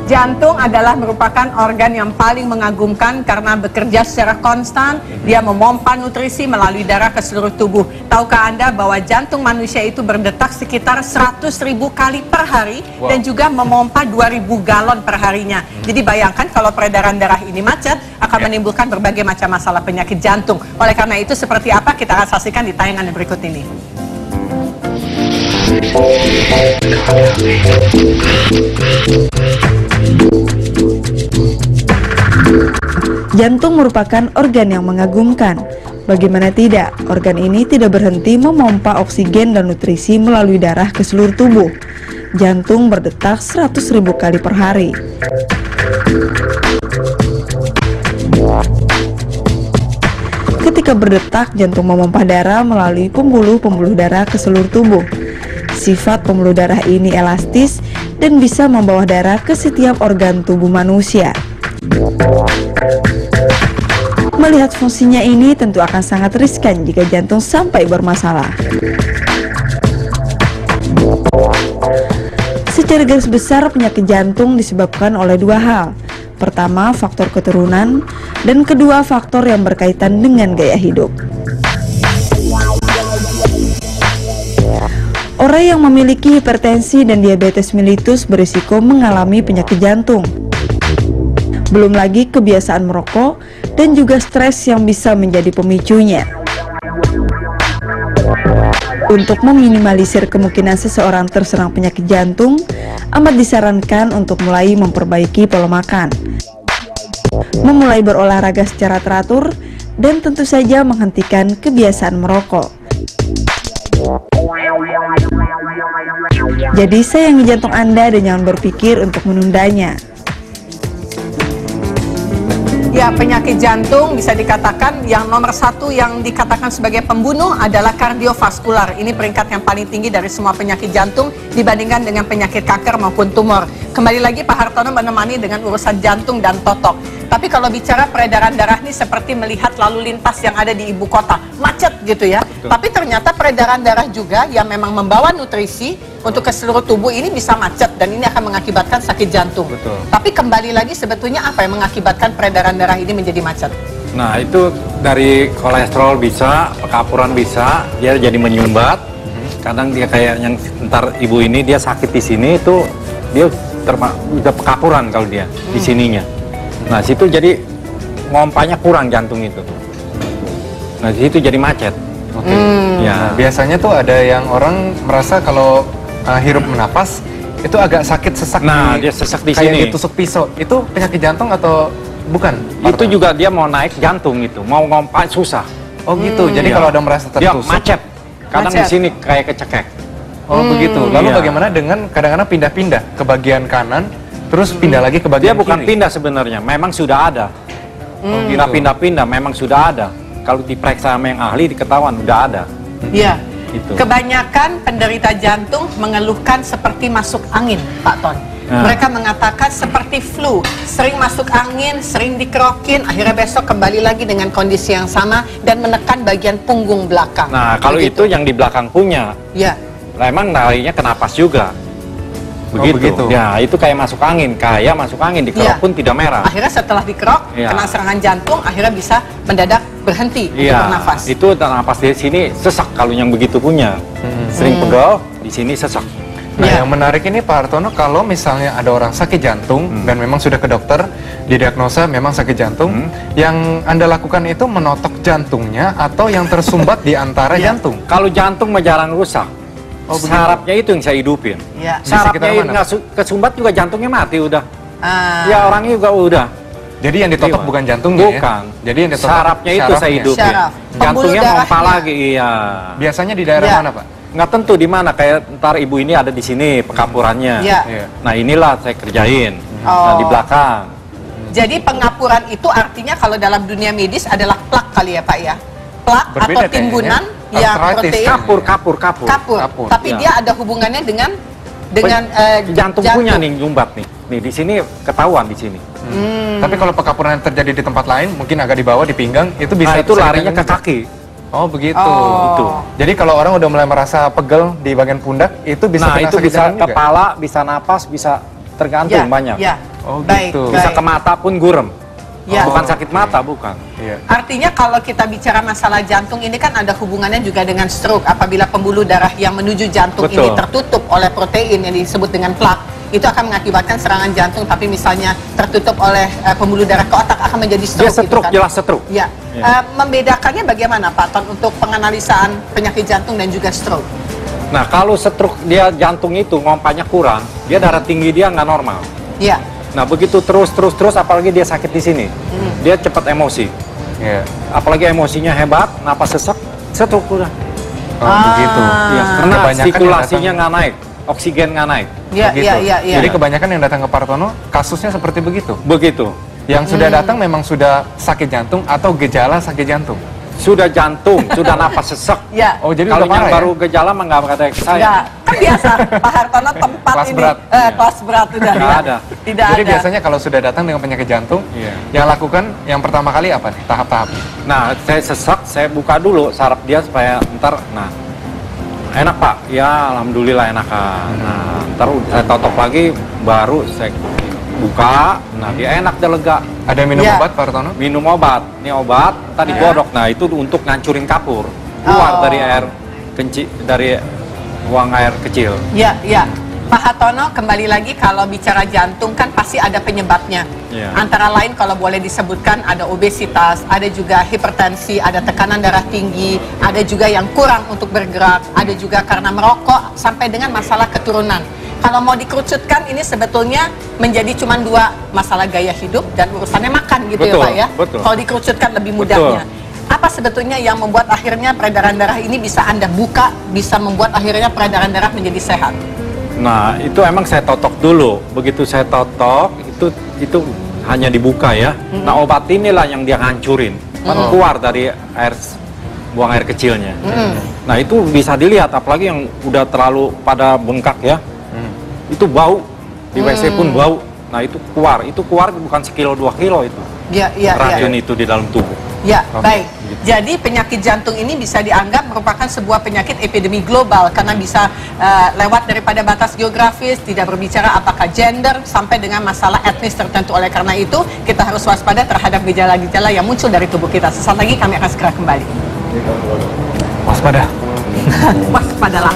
Jantung adalah merupakan organ yang paling mengagumkan karena bekerja secara konstan. Dia memompa nutrisi melalui darah ke seluruh tubuh. Tahukah Anda bahwa jantung manusia itu berdetak sekitar 100.000 kali per hari dan juga memompa 2.000 galon per harinya. Jadi bayangkan kalau peredaran darah ini macet akan menimbulkan berbagai macam masalah penyakit jantung. Oleh karena itu seperti apa kita akan saksikan di tayangan yang berikut ini. Jantung merupakan organ yang mengagumkan. Bagaimana tidak, organ ini tidak berhenti memompa oksigen dan nutrisi melalui darah ke seluruh tubuh. Jantung berdetak 100.000 kali per hari. Ketika berdetak, jantung memompa darah melalui pembuluh-pembuluh darah ke seluruh tubuh. Sifat pembuluh darah ini elastis dan bisa membawa darah ke setiap organ tubuh manusia. Melihat fungsinya ini tentu akan sangat riskan jika jantung sampai bermasalah. Secara garis besar, penyakit jantung disebabkan oleh dua hal. Pertama, faktor keturunan, dan kedua, faktor yang berkaitan dengan gaya hidup. Orang yang memiliki hipertensi dan diabetes mellitus berisiko mengalami penyakit jantung. Belum lagi kebiasaan merokok dan juga stres yang bisa menjadi pemicunya. Untuk meminimalisir kemungkinan seseorang terserang penyakit jantung, amat disarankan untuk mulai memperbaiki pola makan, memulai berolahraga secara teratur, dan tentu saja menghentikan kebiasaan merokok. Jadi sayangi jantung Anda dan jangan berpikir untuk menundanya. Ya, penyakit jantung bisa dikatakan yang nomor satu yang dikatakan sebagai pembunuh adalah kardiovaskular. Ini peringkat yang paling tinggi dari semua penyakit jantung dibandingkan dengan penyakit kanker maupun tumor. Kembali lagi Pak Hartono menemani dengan urusan jantung dan totok. Tapi kalau bicara peredaran darah ini seperti melihat lalu lintas yang ada di ibu kota, macet gitu ya. Betul. Tapi ternyata peredaran darah juga yang memang membawa nutrisi untuk ke seluruh tubuh ini bisa macet dan ini akan mengakibatkan sakit jantung. Betul. Tapi kembali lagi sebetulnya apa yang mengakibatkan peredaran darah ini menjadi macet? Nah, itu dari kolesterol bisa, pekapuran bisa, dia jadi menyumbat. Kadang dia kayak yang ntar ibu ini dia sakit di sini itu dia udah pekapuran kalau dia di sininya. Nah, situ jadi ngompanya kurang jantung itu. Nah, situ jadi macet. Oke. Ya. Biasanya tuh ada yang orang merasa kalau hirup menapas itu agak sakit sesak. Nah, dia sesak di kayak sini. Kayak ditusuk pisau. Itu penyakit jantung atau bukan? Itu juga dia mau naik jantung itu, mau ngompa susah. Oh gitu. Jadi kalau ada merasa tertusuk, dia macet. Kadang di sini kayak kecekek. Oh begitu. Lalu bagaimana dengan kadang-kadang pindah-pindah ke bagian kanan, terus pindah lagi ke bagian kiri? Dia bukan pindah sebenarnya, memang sudah ada. Nggak pindah-pindah, memang sudah ada. Kalau diperiksa sama yang ahli diketahuan udah ada. Iya. Gitu. Kebanyakan penderita jantung mengeluhkan seperti masuk angin, Pak Ton. Mereka mengatakan seperti flu, sering masuk angin, sering dikerokin, akhirnya besok kembali lagi dengan kondisi yang sama dan menekan bagian punggung belakang. Nah, kalau itu yang di belakang punya. Ya. Nah, emang larinya ke napas juga. Begitu. Ya, itu kayak masuk angin, dikerok pun tidak merah. Akhirnya setelah dikerok, kena serangan jantung, akhirnya bisa mendadak berhenti untuk bernafas. Itu nafas di sini sesak kalau yang begitu punya. Sering pegel, di sini sesak. Nah, yang menarik ini Pak Hartono, kalau misalnya ada orang sakit jantung dan memang sudah ke dokter, didiagnosa memang sakit jantung, yang Anda lakukan itu menotok jantungnya atau yang tersumbat di antara jantung? Kalau jantung mah jarang rusak. Sarapnya itu yang saya hidupin. Sarapnya nggak kesumbat juga jantungnya mati udah. Ya orangnya juga udah. Jadi yang ditotok bukan jantungnya. Bukan. Jadi yang ditotok sarapnya itu saya hidupin. Jantungnya mompa lagi. Iya. Biasanya di daerah mana Pak? Nggak tentu di mana, kayak ntar ibu ini ada di sini pekapurannya. Nah inilah saya kerjain. Nah di belakang. Jadi pengapuran itu artinya kalau dalam dunia medis adalah plak kali ya Pak ya? Plak atau timbunan yang protein. Kapur. Tapi dia ada hubungannya dengan jantung punya nih nyumbat nih. Nih di sini ketahuan di sini. Tapi kalau pekapuran yang terjadi di tempat lain, mungkin agak di bawah di pinggang, itu bisa. Nah, itu larinya ke kaki. Oh begitu. Gitu. Jadi kalau orang udah mulai merasa pegel di bagian pundak, itu bisa itu bisa kepala, bisa napas, bisa tergantung banyak. Oh Baik, gitu. baik. Bisa ke mata pun gurem. Ya. Bukan sakit mata, bukan. Iya. Artinya kalau kita bicara masalah jantung ini kan ada hubungannya juga dengan stroke. Apabila pembuluh darah yang menuju jantung ini Betul. tertutup oleh protein yang disebut dengan plak, itu akan mengakibatkan serangan jantung. Tapi misalnya tertutup oleh pembuluh darah ke otak akan menjadi stroke. Dia stroke, gitu kan? jelas stroke. Ya. Ya. Membedakannya bagaimana Pak Ton untuk penganalisaan penyakit jantung dan juga stroke? Nah, kalau stroke dia jantung itu ngompanya kurang, dia darah tinggi dia nggak normal. Ya. Nah, begitu terus, apalagi dia sakit di sini, dia cepat emosi. Iya. Apalagi emosinya hebat, napas sesak, stroke udah. Oh begitu. Iya, karena Kebanyakan yang sirkulasinya nggak naik, oksigen nggak naik. Ya, Begitu. ya. Jadi kebanyakan yang datang ke Partono kasusnya seperti begitu. Begitu. Yang sudah datang memang sudah sakit jantung atau gejala sakit jantung. Sudah jantung, sudah napas sesak. Ya. Oh jadi Kalau udah yang parah baru ya? gejala mah nggak kata ke saya. Enggak, kan biasa Pak Hartono tempat Kelas ini berat. kelas berat sudah. Nggak ada. Tidak Jadi ada. biasanya kalau sudah datang dengan penyakit jantung, Iya. yang lakukan yang pertama kali apa nih? Tahap-tahap. Nah, saya sesak, saya buka dulu saraf dia supaya ntar, nah, enak Pak, ya alhamdulillah enak kan. Nah, ntar saya totok lagi, baru saya buka, nah dia enak, dia lega. Ada yang minum Iya. obat Partono? Minum obat, ini obat, tadi godok, nah itu untuk ngancurin kapur, keluar Oh. dari air kencing, dari buang air kecil. Ya, ya. Pak Hartono, kembali lagi kalau bicara jantung kan pasti ada penyebabnya. Iya. Antara lain kalau boleh disebutkan ada obesitas, ada juga hipertensi, ada tekanan darah tinggi, ada juga yang kurang untuk bergerak, ada juga karena merokok, sampai dengan masalah keturunan. Kalau mau dikerucutkan ini sebetulnya menjadi cuma dua, masalah gaya hidup dan urusannya makan gitu Betul, ya Pak ya. betul. Kalau dikerucutkan lebih mudahnya. Apa sebetulnya yang membuat akhirnya peredaran darah ini bisa Anda buka, bisa membuat akhirnya peredaran darah menjadi sehat? Nah, itu emang saya totok dulu. Begitu saya totok, itu hanya dibuka ya. Nah, obat inilah yang dia hancurin. Keluar dari buang air kecilnya. Nah, itu bisa dilihat, apalagi yang udah terlalu pada bengkak ya. Itu bau. Di WC pun bau. Nah, itu keluar bukan sekilo 2 kilo itu. Ya, ya, Racun ya. itu di dalam tubuh. Ya, Oke, baik. gitu. Jadi penyakit jantung ini bisa dianggap merupakan sebuah penyakit epidemi global karena bisa lewat daripada batas geografis, tidak berbicara apakah gender, sampai dengan masalah etnis tertentu. Oleh karena itu, kita harus waspada terhadap gejala-gejala yang muncul dari tubuh kita. Sesaat lagi kami akan segera kembali. Waspada. Waspadalah.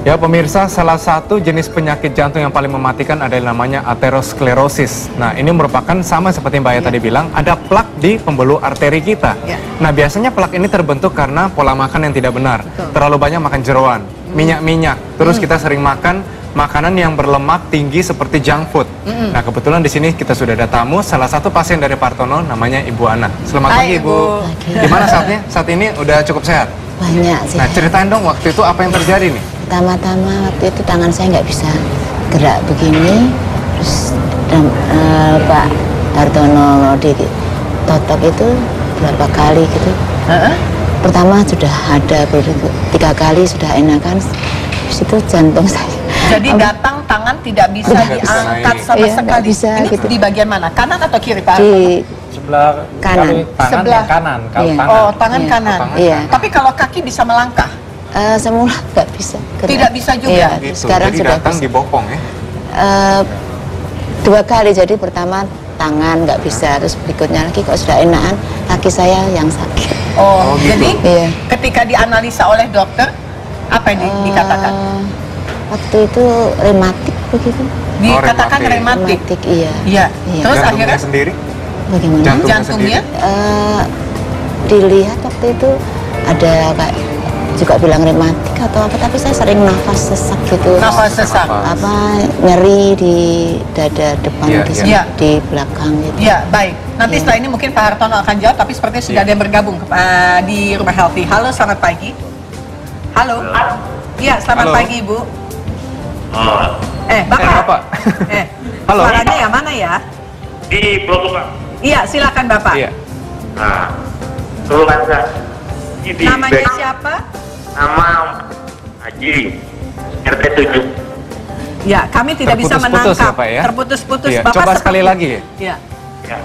Ya pemirsa, salah satu jenis penyakit jantung yang paling mematikan adalah namanya aterosklerosis. Nah ini merupakan sama seperti Mbak Aya tadi bilang, ada plak di pembuluh arteri kita. Ya. Nah biasanya plak ini terbentuk karena pola makan yang tidak benar. Betul. Terlalu banyak makan jeroan, minyak-minyak. Terus kita sering makan makanan yang berlemak tinggi seperti junk food. Nah kebetulan di sini kita sudah ada tamu, salah satu pasien dari Partono namanya Ibu Ana. Selamat Hai, pagi Ibu. Pagi. Gimana saatnya? Saat ini udah cukup sehat? Banyak sih. Nah ceritain dong waktu itu apa yang terjadi nih? Pertama-tama waktu itu tangan saya nggak bisa gerak begini, terus Pak Hartono ditotok itu berapa kali gitu. Pertama sudah ada, 3 kali sudah enakan, terus itu jantung saya. Jadi datang tangan tidak bisa Tidak bisa diangkat naik. sama Iya, nggak sekali. bisa, Ini gitu. di bagian mana? Kanan atau kiri Pak Hartono? Di Sebelah Kanan. kalau tangan Sebelah. yang kanan, kalau Iya. tangan. Oh, tangan Iya. kanan. Tangan Iya. Tapi kalau kaki bisa melangkah? semula nggak bisa gerak. Tidak bisa juga? Iya, Gitu. sekarang Jadi sudah datang bisa. dibopong ya? 2 kali, jadi pertama tangan nggak bisa, terus berikutnya lagi kok sudah enakan, kaki saya yang sakit. Oh, Oh, gitu. jadi Iya. ketika dianalisa oleh dokter, apa yang dikatakan? Waktu itu rematik begitu. Dikatakan rematik. rematik. Iya. Iya. Iya. Terus Jantungnya akhirnya sendiri? Bagaimana? Jantungnya jantungnya? Dilihat waktu itu ada kayak juga bilang rematik atau apa, tapi saya sering nafas sesak gitu. Nafas sesak. Apa nyeri di dada depan, Iya, di, iya. sini, Iya. di belakang gitu. Ya, baik. Nanti Iya. setelah ini mungkin Pak Hartono akan jawab, tapi sepertinya sudah Iya. ada yang bergabung di Rumah Healthy. Halo, selamat pagi. Halo. Iya, selamat Halo. pagi Ibu. Bapak. Bapak. Halo. Suaranya yang mana ya? Di Blok Iya, silakan Bapak. Iya. Nah, keluhan saya. Ini Namanya back- siapa? Nama Haji RT 7. Ya, kami tidak bisa Terputus-putus menangkap. ya, Pak, ya? Terputus-putus. Iya, Bapak coba seperti- sekali lagi. Ya. Ya.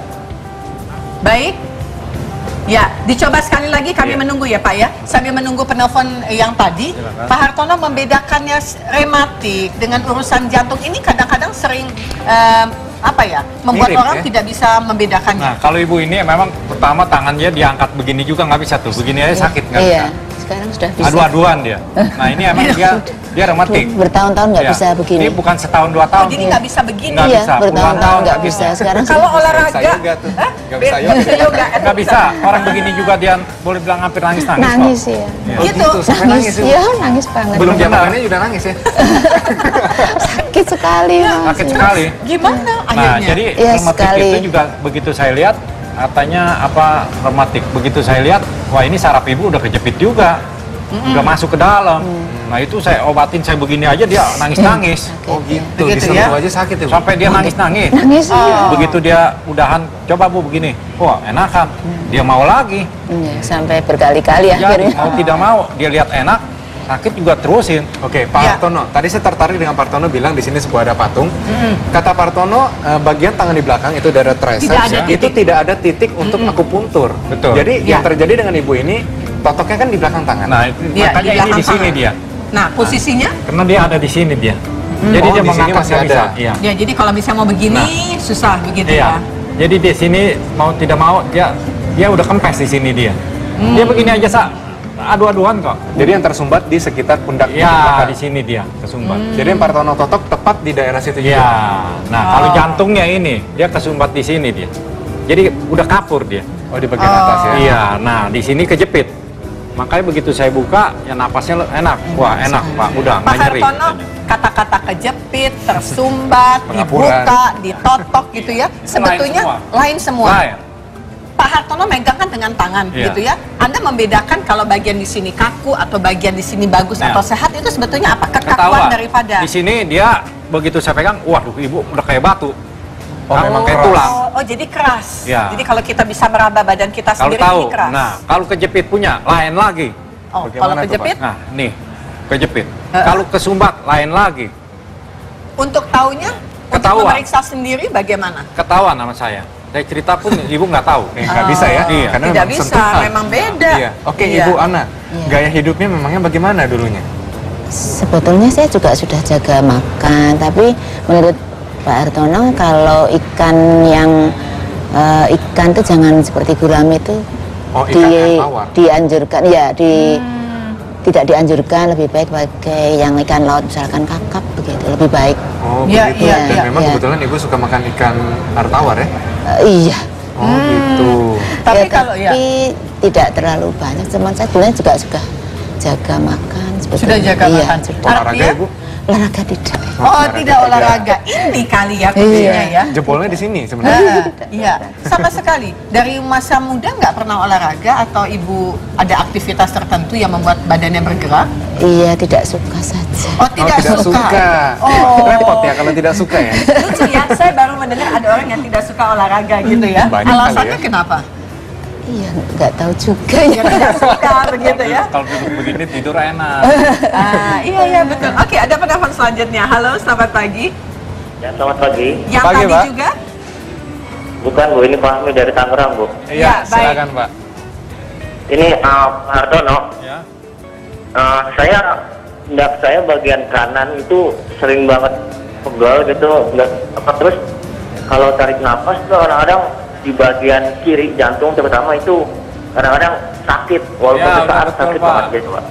Baik. Ya, dicoba sekali lagi kami menunggu ya Pak ya. Sambil menunggu penelpon yang tadi, Silakan. Pak Hartono membedakannya rematik dengan urusan jantung ini kadang-kadang sering membuat Mirip, orang ya? tidak bisa membedakannya. Nah, kalau ibu ini memang pertama tangannya diangkat begini juga nggak bisa tuh, begini aja sakit nggak Iya, bisa. sekarang sudah bisa. Adu-aduan dia. Nah ini emang dia rematik. Bertahun-tahun nggak Ya. bisa begini. Ini bukan setahun 2 tahun. Jadi nggak bisa begini. Nggak Iya, bisa, puluhan bertahun-tahun tahun nggak nggak bisa. bisa. Sekarang Kalau sudah olahraga, yoga tuh. Nggak bisa Nggak bisa yoga. Nggak bisa. Orang begini juga dia boleh bilang hampir nangis-nangis. nangis kok. ya. Iya. Gitu. Sampai nangis Ibu. Iya, nangis banget. Belum Benar. jabatannya udah nangis ya. Sakit sekali. Mas. Sakit sekali. Gimana Nah, akhirnya? jadi Iya, rematik sekali. itu juga begitu saya lihat katanya rematik. Begitu saya lihat, wah ini saraf ibu udah kejepit juga. Udah masuk ke dalam. Nah, itu saya obatin saya begini aja dia nangis-nangis. Oh gitu, Begitu disentuh ya? aja sakit ya Bu? Sampai dia nangis-nangis. Nangis ya. Begitu dia udahan, coba Bu begini. Wah, enakan. Dia mau lagi. Iya, sampai berkali-kali Jadi akhirnya. mau tidak mau dia lihat enak, sakit juga terusin. Oke, Pak Ya. Hartono. Tadi saya tertarik dengan Pak Hartono bilang di sini sebuah ada patung. Kata Pak Hartono, bagian tangan di belakang itu daerah triceps Tidak ada ya, itu titik. tidak ada titik untuk akupuntur. Betul. Jadi Ya. yang terjadi dengan ibu ini totoknya kan di belakang tangan. Nah, itu, Iya, makanya di ini belakang di sini tangan. dia. Nah, posisinya? Karena dia ada di sini dia. Jadi Oh, dia di sini mengangkat masih nggak bisa. ada. Iya. Ya, jadi kalau misalnya mau begini, susah begitu Iya. ya. Jadi di sini mau tidak mau dia udah kempes di sini dia. Dia begini aja adu-aduan kok. Jadi yang tersumbat di sekitar pundak Ya, belakang. di sini dia kesumbat. Jadi yang Pak Hartono totok tepat di daerah situ Ya. juga. Nah, kalau jantungnya ini dia kesumbat di sini dia. Jadi udah kapur dia. Oh, di bagian atas ya. Iya, nah di sini kejepit. Makanya begitu saya buka, ya napasnya enak. Wah, enak Pak, udah Pak nggak nyeri. Hartono, kata-kata kejepit, tersumbat, Pengapuran. dibuka, ditotok gitu ya. Sebetulnya lain semua. Lain. Pak Hartono megang kan dengan tangan Iya. gitu ya. Anda membedakan kalau bagian di sini kaku atau bagian di sini bagus Iya. atau sehat itu sebetulnya apa? Kekakuan Ketahuan. daripada. Di sini dia begitu saya pegang, waduh ibu udah kayak batu. Oh, memang kayak keras. tulang. Oh, jadi keras. Ya. Jadi kalau kita bisa meraba badan kita Kalau sendiri tahu, ini keras. nah kalau kejepit punya lain lagi. Oh, Bagaimana kalau tuh, kejepit Nah, nih kejepit. Heeh. Kalau kesumbat lain lagi. untuk taunya, untuk Ketahuan. memeriksa sendiri bagaimana? Ketahuan sama saya. Saya cerita pun ibu nggak tahu. Nggak bisa ya? Iya. Karena Tidak memang bisa, sentuhan. memang beda. Iya. Oke, Iya. Ibu Ana, Iya. gaya hidupnya memangnya bagaimana dulunya? Sebetulnya saya juga sudah jaga makan, tapi menurut Pak Hartono kalau ikan yang ikan itu jangan seperti gurame itu Oh, ikan air tawar. dianjurkan ya tidak dianjurkan, lebih baik pakai yang ikan laut misalkan kakap begitu lebih baik. Oh, Iya, begitu. iya, Dan iya, memang iya. kebetulan Ibu suka makan ikan air tawar ya? Iya. Oh, gitu. Tapi Ya, kalau ya tapi tidak terlalu banyak. Cuman saya sebenarnya juga sudah jaga makan. sudah sebetulnya. jaga Iya, makan. sudah. Olahraga Artinya, Ibu? Olahraga tidak. oh tidak olahraga. Ini kali ya kuncinya ya. Jempolnya di sini sebenarnya. Iya, sama sekali. Dari masa muda nggak pernah olahraga atau ibu ada aktivitas tertentu yang membuat badannya bergerak? Iya, tidak suka saja. Oh, tidak, suka. Oh. Repot ya kalau tidak suka ya. Lucu ya, saya baru mendengar ada orang yang tidak suka olahraga gitu ya. Banyak kali Alasannya ya. kenapa? Iya, nggak tahu juga Ya ya. tidak suka begitu ya. Kalau duduk begini tidur enak. Iya betul. Oke, ada penelpon selanjutnya. Halo, selamat pagi. Ya, selamat pagi. Yang Pagi, tadi Pak. juga? Bukan Bu, ini Pak Ahmi dari Tangerang Bu. Ya, Iya, baik. silakan Pak. Ini Pak Hartono. Ya. Pundak saya bagian kanan itu sering banget pegal gitu, nggak apa terus kalau tarik nafas tuh kadang-kadang di bagian kiri jantung terutama itu kadang-kadang sakit walaupun Ya, sesaat betul, sakit Pak. banget gitu Pak.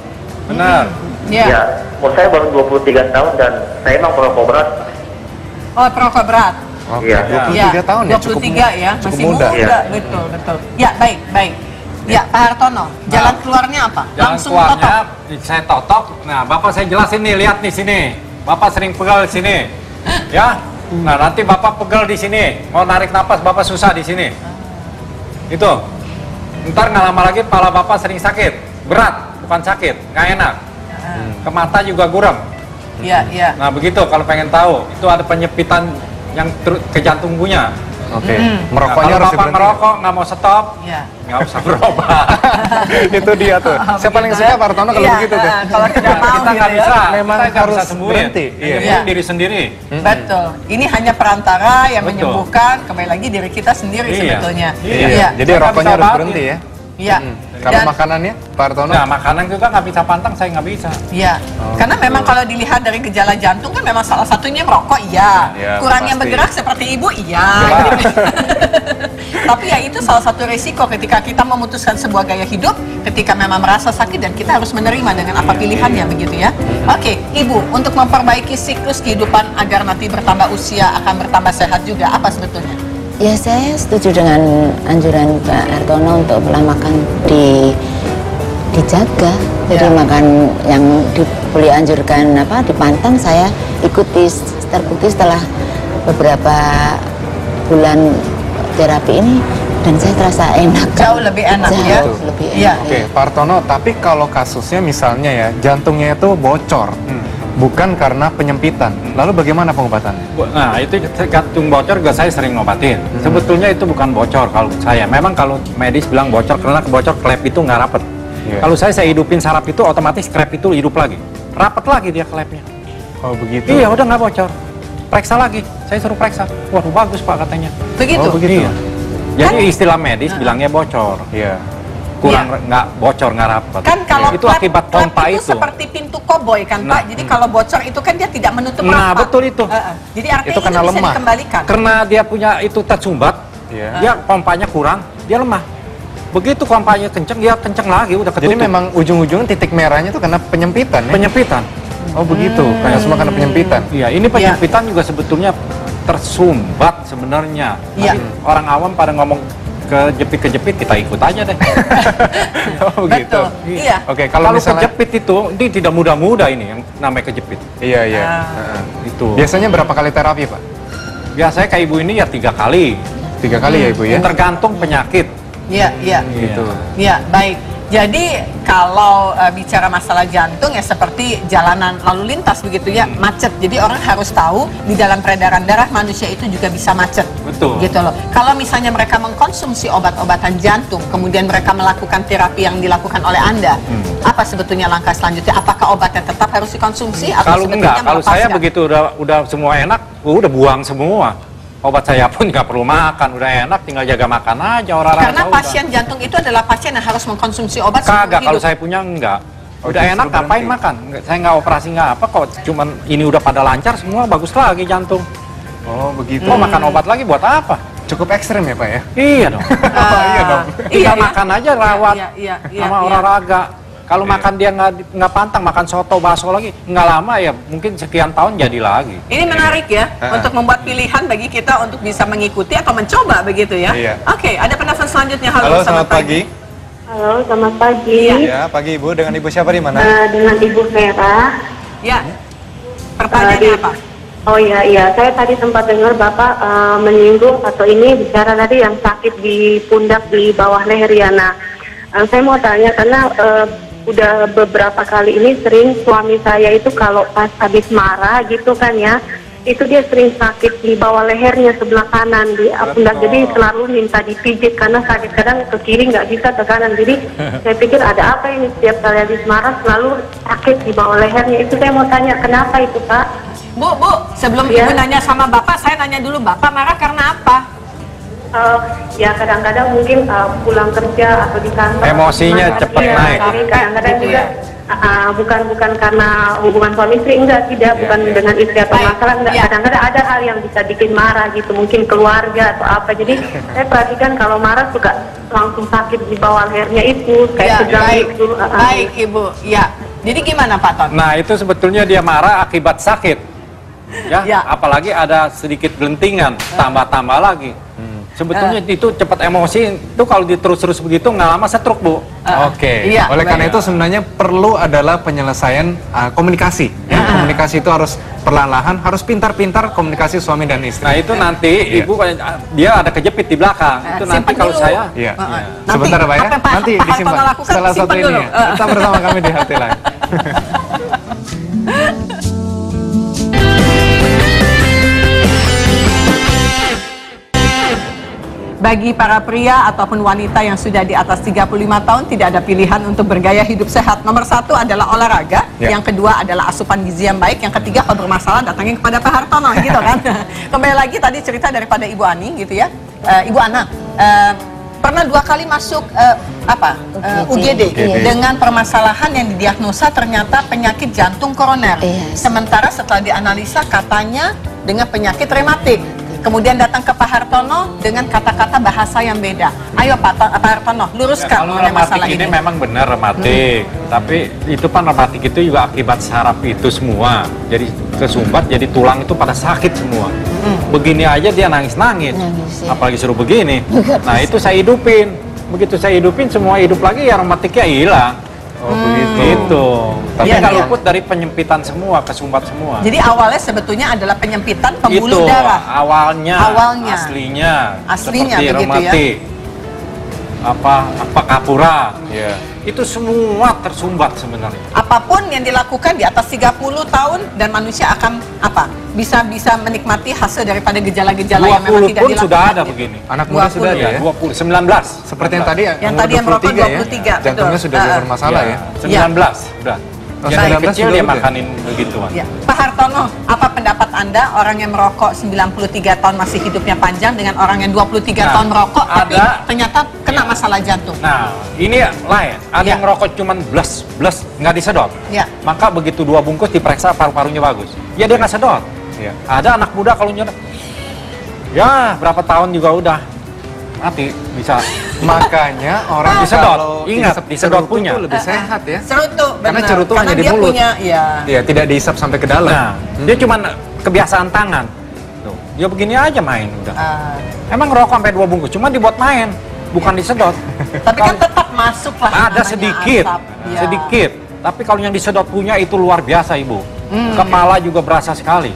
Benar. Iya. Ya, umur saya baru 23 tahun dan saya emang perokok berat. Oh, perokok berat. Oke, Iya. 23 tahun ya, 23 ya, cukup masih muda. Iya. Betul, betul. Ya, baik. Ya, Pak Hartono, jalan keluarnya apa? Jalan Langsung keluarnya totok. saya totok. Nah, Bapak saya jelasin nih, lihat nih sini. Bapak sering pegal di sini. Ya. Nah, nanti Bapak pegal di sini. Mau narik napas Bapak susah di sini. Itu. Ntar nggak lama lagi kepala Bapak sering sakit. Berat, bukan sakit, nggak enak. Ke mata juga gurem. Iya. Nah, begitu kalau pengen tahu, itu ada penyepitan yang ke jantung punya. Oke. Nah, Merokoknya kalau harus Bapak diberhenti. merokok nggak mau stop, Iya. nggak usah berobat. Itu dia tuh. Saya paling Begitu suka ya. Pak Hartono kalau Iya, begitu tuh. kalau tidak mau Kita nggak gitu ya. bisa, Memang kita nggak harus bisa sembuhin. berhenti, iya. Iya, diri sendiri. Betul. Ini hanya perantara yang Betul. menyembuhkan, kembali lagi diri kita sendiri Iya. sebetulnya. Iya. Jadi Saya nggak rokoknya bisa harus obatin. berhenti ya. Iya. Kalau makanannya, Pak Hartono? Nah, makanan juga nggak bisa pantang, saya nggak bisa. Iya, karena memang kalau dilihat dari gejala jantung kan memang salah satunya merokok, iya. Iya, Kurangnya pasti. bergerak seperti ibu, iya. Jelas. Tapi ya itu salah satu resiko ketika kita memutuskan sebuah gaya hidup, ketika memang merasa sakit dan kita harus menerima dengan apa pilihannya, begitu ya. Oke, Ibu, untuk memperbaiki siklus kehidupan agar nanti bertambah usia akan bertambah sehat juga, apa sebetulnya? Ya saya setuju dengan anjuran Pak Hartono untuk pola makan dijaga. Jadi Ya. makan yang beliau anjurkan dipantang, saya ikuti, terbukti setelah beberapa bulan terapi ini dan saya terasa enak. Jauh lebih enak, Jauh ya? lebih Iya. enak. Oke, Pak Hartono, tapi kalau kasusnya misalnya ya, jantungnya itu bocor, bukan karena penyempitan. Lalu bagaimana pengobatannya? Nah, itu jantung bocor juga saya sering ngobatin. Sebetulnya itu bukan bocor kalau saya. Memang kalau medis bilang bocor karena bocor klep itu nggak rapet. Iya. Kalau saya hidupin saraf itu otomatis klep itu hidup lagi. Rapet lagi dia klepnya. Oh begitu? Iya, udah nggak bocor. Periksa lagi. Saya suruh periksa. Waduh, bagus Pak katanya. Begitu? Oh begitu? Iya. Jadi istilah medis bilangnya bocor. Iya. Kurang nggak bocor, nggak rapet. Kan kalau itu klep- akibat klep pompa itu itu. seperti pintu koboi kan Pak. Nah, Jadi kalau bocor itu kan dia tidak menutup Nah, rapat. betul itu. Jadi artinya Itu karena bisa lemah. dikembalikan. Karena dia punya itu tersumbat, Iya. dia pompanya kurang, dia lemah. Begitu pompanya kenceng, dia kenceng lagi, udah ketutup. Jadi memang ujung-ujungnya titik merahnya itu karena penyempitan ya? penyempitan. Oh begitu, kayak semua karena penyempitan. Iya, ini penyempitan juga sebetulnya tersumbat sebenarnya. Iya. Tapi orang awam pada ngomong kejepit, kita ikut aja deh. Oh begitu. Betul. Iya. Oke, kalau misalnya kejepit itu, ini tidak mudah-mudah ini yang namanya kejepit. Iya, iya. Ah. Heeh. Itu. Biasanya berapa kali terapi, Pak? Biasanya kayak ibu ini ya 3 kali. 3 kali ya, Ibu ya? Tergantung penyakit. Iya, iya. Gitu. Ya, baik. Jadi kalau bicara masalah jantung ya seperti jalanan lalu lintas begitu ya, macet. Jadi orang harus tahu di dalam peredaran darah manusia itu juga bisa macet. Betul. Gitu loh. Kalau misalnya mereka mengkonsumsi obat-obatan jantung, kemudian mereka melakukan terapi yang dilakukan oleh Anda, apa sebetulnya langkah selanjutnya? Apakah obatnya tetap harus dikonsumsi atau Kalau sebetulnya enggak, kalau saya melepaskan? begitu udah semua enak, udah buang semua. Obat saya pun nggak perlu makan, udah enak, tinggal jaga makan aja olahraga. Karena udah. pasien jantung itu adalah pasien yang harus mengkonsumsi obat seumur Kagak, kalau hidup. saya punya enggak. Oh, Udah justru enak, ngapain berhenti. makan? Saya nggak operasi nggak apa kok, cuman ini udah pada lancar semua, bagus lagi jantung. Oh begitu. Mau makan obat lagi buat apa? Cukup ekstrem ya, Pak ya? Iya dong. Iya dong. Tinggal makan aja rawat iya, sama iya. olahraga. Kalau Iya. makan dia nggak pantang, makan soto, bakso lagi, nggak lama ya mungkin sekian tahun jadi lagi. Ini menarik ya, untuk membuat pilihan bagi kita untuk bisa mengikuti atau mencoba begitu ya. Iya. Oke, ada penelpon selanjutnya. Halo, selamat pagi. Halo, selamat pagi. Ya, pagi Ibu. Dengan Ibu siapa di mana? Dengan Ibu Vera. Ya, pertanyaannya apa? Oh iya, saya tadi sempat dengar Bapak menyinggung atau ini bicara tadi yang sakit di pundak di bawah leher ya. Nah, saya mau tanya karena udah beberapa kali ini sering suami saya itu kalau pas habis marah gitu kan ya, itu dia sering sakit di bawah lehernya sebelah kanan di pundak, jadi selalu minta dipijit karena sakit, kadang ke kiri nggak bisa, ke kanan. Jadi saya pikir ada apa ini, setiap kali habis marah selalu sakit di bawah lehernya. Itu saya mau tanya kenapa itu Pak? Bu, sebelum Iya. Ibu nanya sama Bapak, saya nanya dulu, Bapak marah karena apa? Ya kadang-kadang mungkin pulang kerja atau di kantor Emosinya atau cepat iya, naik. tapi kadang-kadang Gitu juga bukan karena hubungan suami istri, enggak, tidak, bukan dengan istri atau Baik, masalah, enggak. iya. Kadang-kadang ada hal yang bisa bikin marah gitu, mungkin keluarga atau apa. Jadi saya perhatikan kalau marah suka langsung sakit di bawah lehernya itu, Ya, kayak tegang baik, gitu. baik Ibu. Ya, jadi gimana Pak Ton? Nah itu sebetulnya dia marah akibat sakit, ya. Ya. Apalagi ada sedikit gelentingan, tambah-tambah lagi. Sebetulnya itu cepat emosi, itu kalau diterus-terus begitu nggak lama stroke Bu. Oke. Iya, Oleh karena baik. itu sebenarnya perlu adalah penyelesaian komunikasi. Ya. Komunikasi itu harus perlahan-lahan, harus pintar-pintar komunikasi suami dan istri. Nah itu nanti Iya. ibu dia ada kejepit di belakang. Itu nanti simpan kalau dulu. saya Iya. Nanti Sebentar Pak ya. apa yang Pak Nanti Hartono disimpan. lakukan, Salah satu simpan ini dulu. ya. Tetap bersama kami di Healthy Life. Bagi para pria ataupun wanita yang sudah di atas 35 tahun tidak ada pilihan untuk bergaya hidup sehat. Nomor 1 adalah olahraga, Ya. yang kedua adalah asupan gizi yang baik, yang ketiga kalau bermasalah datangin kepada Pak Hartono gitu kan. Kembali lagi tadi cerita daripada Ibu Ani gitu ya, Ibu Ana. pernah 2 kali masuk UGD dengan permasalahan yang didiagnosa ternyata penyakit jantung koroner. Sementara setelah dianalisa katanya dengan penyakit rematik. Kemudian datang ke Pak Hartono dengan kata-kata bahasa yang beda. Ayo Pak Hartono, luruskan kalau mengenai masalah rematik ini. ini memang benar rematik, tapi itu kan rematik itu juga akibat saraf itu semua. Jadi kesumbat, jadi tulang itu pada sakit semua. Begini aja dia nangis-nangis, ya. apalagi suruh begini. Nah itu saya hidupin. Begitu saya hidupin semua hidup lagi, ya rematiknya hilang. Oh begitu. Gitu. Tapi Iya, nggak iya. luput dari penyempitan semua, kesumbat semua. Jadi awalnya sebetulnya adalah penyempitan pembuluh Itu darah. awalnya, Awalnya. aslinya Aslinya seperti begitu ya? rematik, apa kapura, Iya. itu semua tersumbat sebenarnya. Apapun yang dilakukan di atas 30 tahun dan manusia akan bisa menikmati hasil daripada gejala-gejala yang memang 20 tidak pun dilakukan. sudah ada begini. Anak muda 20 sudah ada ya? 20, 19. Seperti yang tadi Yang umur tadi yang merokok 23 ya? 23, Jantungnya betul. sudah bermasalah ya? 19, udah. Oh, Yang 19 kecil sudah dia udah. makanin begituan. Ya. Pak Hartono, apa pendapat Anda orang yang merokok 93 tahun masih hidupnya panjang dengan orang yang 23 tahun merokok tapi ternyata kena masalah jantung? Nah, ini lain. Ada Ya. yang merokok cuman bles, nggak disedot. Ya. Maka begitu 2 bungkus diperiksa paru-parunya bagus. Ya dia nggak sedot. Iya. Ada anak muda kalau nyedot, ya berapa tahun juga udah mati bisa. Makanya orang Disedot. kalau Ingat, disedot cerutu punya. tuh lebih sehat ya. Cerutu, Karena benar. cerutu hanya di dia mulut. punya, ya. Iya, tidak dihisap sampai ke dalam. Nah, dia cuman kebiasaan tangan. Tuh, dia begini aja main udah. Ah, Emang rokok sampai 2 bungkus, cuma dibuat main, bukan disedot. tapi kan tetap masuk lah. Ada namanya sedikit, asap. Ya. sedikit. Tapi kalau yang disedot punya itu luar biasa, Ibu. Kepala juga berasa sekali,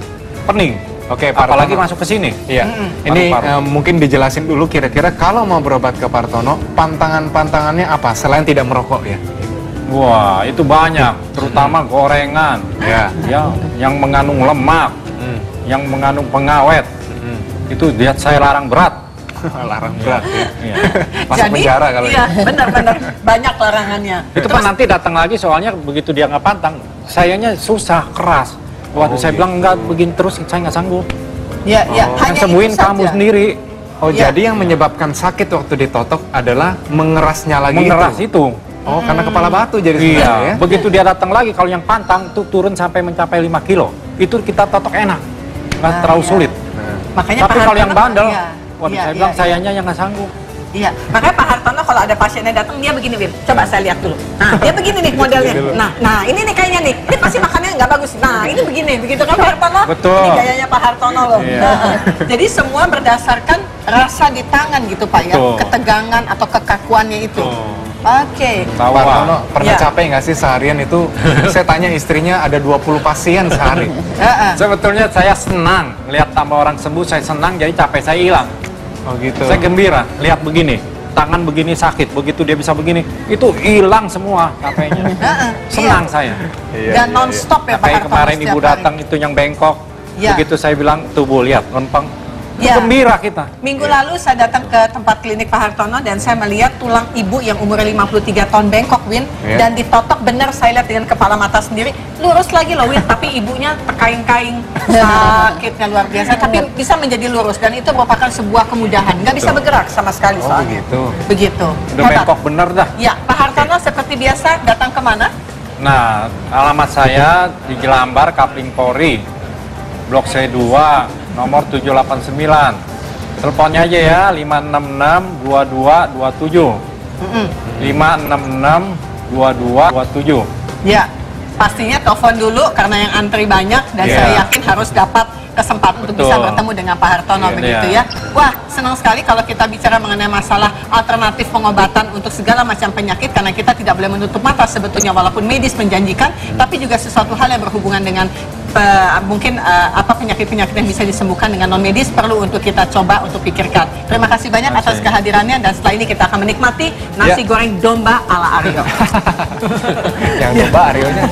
pening. Oke, Pak Apalagi Hartono. masuk ke sini. Iya. Ini Paru-paru. mungkin dijelasin dulu kira-kira kalau mau berobat ke Partono, pantangannya apa selain tidak merokok ya? Wah, itu banyak, terutama gorengan, Ya. ya, yang mengandung lemak, yang mengandung pengawet. Itu dia saya larang berat. Larang berat ya. Iya. Masuk penjara kalau iya, benar-benar banyak larangannya. Itu kan nanti datang lagi soalnya begitu dia nggak pantang, sayanya susah, keras. Waduh, saya bilang enggak begini terus, saya nggak sanggup. Ya, ya, Yang hanya sembuhin itu kamu saja. sendiri. Oh, Ya. jadi yang menyebabkan sakit waktu ditotok adalah mengerasnya lagi Mengeras itu. itu. Oh, karena kepala batu jadi sebenarnya ya. Iya, begitu dia datang lagi kalau yang pantang tuh turun sampai mencapai 5 kilo. Itu kita totok enak, nggak terlalu iya. sulit. Makanya Tapi Pak kalau yang Hartono, bandel, iya, waduh iya, saya iya, bilang iya. sayanya yang nggak sanggup. Iya, makanya Pak Hartono kalau ada pasiennya datang dia begini, Wim. Coba saya lihat dulu. Nah, dia begini nih modelnya. Nah, ini nih kayaknya nih. Ini pasti makannya nggak bagus. Nah, ini begini, begitu kan Pak Hartono? Betul. Ini gayanya Pak Hartono loh. Iya. Nah, jadi semua berdasarkan rasa di tangan gitu Pak ya, Betul. ketegangan atau kekakuannya itu. Oke. Tahu Pak ah. Hartono, pernah Ya. capek nggak sih seharian itu? Saya tanya istrinya ada 20 pasien sehari. Sebetulnya saya senang lihat tambah orang sembuh, saya senang jadi capek saya hilang. Oh gitu. Saya gembira lihat begini, tangan begini sakit, begitu dia bisa begini, itu hilang semua capeknya. Senang saya. Iya, Dan iya, non-stop ya Pak Kayak Hartono kemarin setiap ibu hari. datang itu yang bengkok, Ya. begitu saya bilang tubuh lihat lempeng, Ya. gembira kita. Minggu lalu saya datang ke tempat klinik Pak Hartono dan saya melihat tulang ibu yang umurnya 53 tahun bengkok, Win. Iya. Dan ditotok benar saya lihat dengan kepala mata sendiri. Lurus lagi loh, Win. Tapi ibunya terkaing-kaing, sakitnya luar biasa. Tapi bisa menjadi lurus dan itu merupakan sebuah kemudahan. Nggak bisa bergerak sama sekali Oh soalnya. begitu. Begitu. Udah Hebat. bengkok bener dah. Ya, Pak Hartono seperti biasa datang kemana? Nah, alamat saya di Jelambar, Kapling Polri, Blok C2, nomor 789. Teleponnya aja ya, 566-2227. 566-2227. Ya, pastinya telepon dulu karena yang antri banyak dan Iya. saya yakin harus dapat kesempatan untuk Betul. bisa bertemu dengan Pak Hartono Iya, begitu iya. ya. Wah, senang sekali kalau kita bicara mengenai masalah alternatif pengobatan untuk segala macam penyakit karena kita tidak boleh menutup mata sebetulnya walaupun medis menjanjikan, tapi juga sesuatu hal yang berhubungan dengan mungkin apa penyakit-penyakit yang bisa disembuhkan dengan non medis perlu untuk kita coba untuk pikirkan. Terima kasih banyak Terima atas kasih. kehadirannya dan setelah ini kita akan menikmati nasi Ya. goreng domba ala Aryo. Yang coba Arionya.